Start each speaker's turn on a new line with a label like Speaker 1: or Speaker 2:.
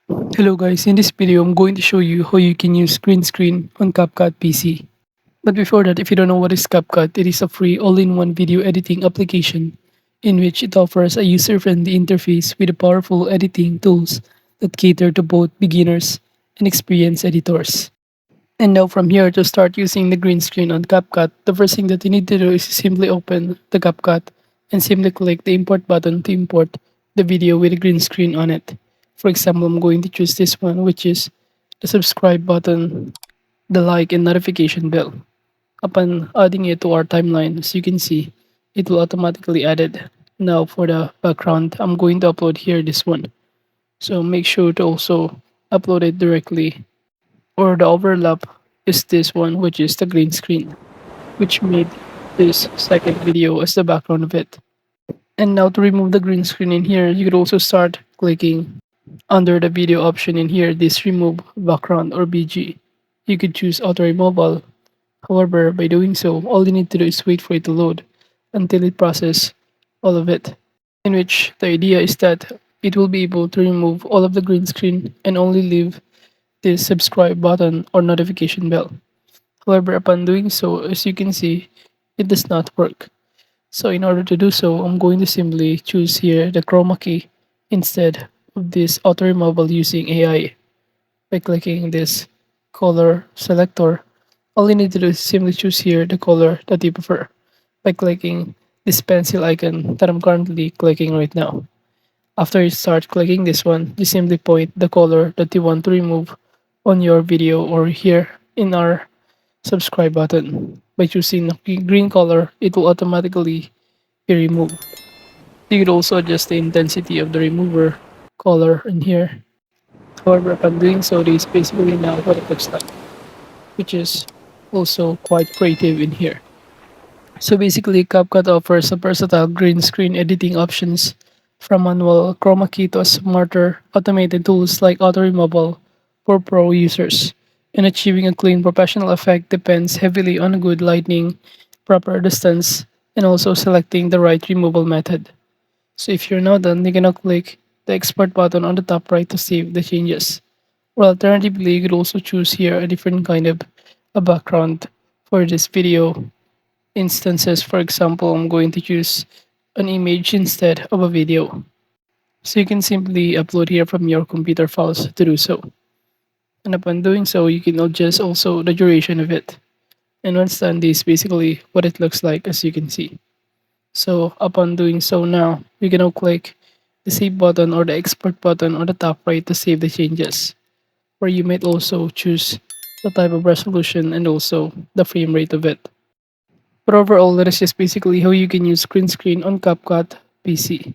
Speaker 1: Hello guys, in this video I'm going to show you how you can use green screen on CapCut PC. But before that, if you don't know what is CapCut, it is a free all-in-one video editing application in which it offers a user-friendly interface with powerful editing tools that cater to both beginners and experienced editors. And now from here to start using the green screen on CapCut, the first thing that you need to do is simply open the CapCut and simply click the import button to import the video with a green screen on it. For example, I'm going to choose this one, which is the subscribe button, the like and notification bell. Upon adding it to our timeline, as you can see, it will automatically add it. Now for the background, I'm going to upload here this one. So make sure to also upload it directly, or the overlap is this one, which is the green screen, which made this second video as the background of it. And now to remove the green screen in here, you could also start clicking under the video option in here, this remove background or BG. You could choose auto removal. However, by doing so, all you need to do is wait for it to load until it processes all of it. In which the idea is that it will be able to remove all of the green screen and only leave this subscribe button or notification bell. However, upon doing so, as you can see, it does not work. So in order to do so, I'm going to simply choose here the chroma key instead of this auto removal using AI. By clicking this color selector, all you need to do is simply choose here the color that you prefer by clicking this pencil icon that I'm currently clicking right now. After you start clicking this one, you simply point the color that you want to remove on your video or here in our subscribe button. By choosing the green color, it will automatically be removed. You could also adjust the intensity of the remover color in here. However, upon doing so, this is basically now what it looks like, which is also quite creative in here. So basically, CapCut offers a versatile green screen editing options from manual chroma key to smarter automated tools like auto removal for pro users. And achieving a clean professional effect depends heavily on good lighting, proper distance, and also selecting the right removal method. So if you're now done, you can now click the export button on the top right to save the changes. Or alternatively, you could also choose here a different kind of a background for this video instances. For example, I'm going to choose an image instead of a video. So you can simply upload here from your computer files to do so. And upon doing so, you can adjust also the duration of it. And once done, this is basically what it looks like, as you can see. So upon doing so now, you can now click the save button or the export button on the top right to save the changes, where you might also choose the type of resolution and also the frame rate of it. But overall, that is just basically how you can use green screen on CapCut PC.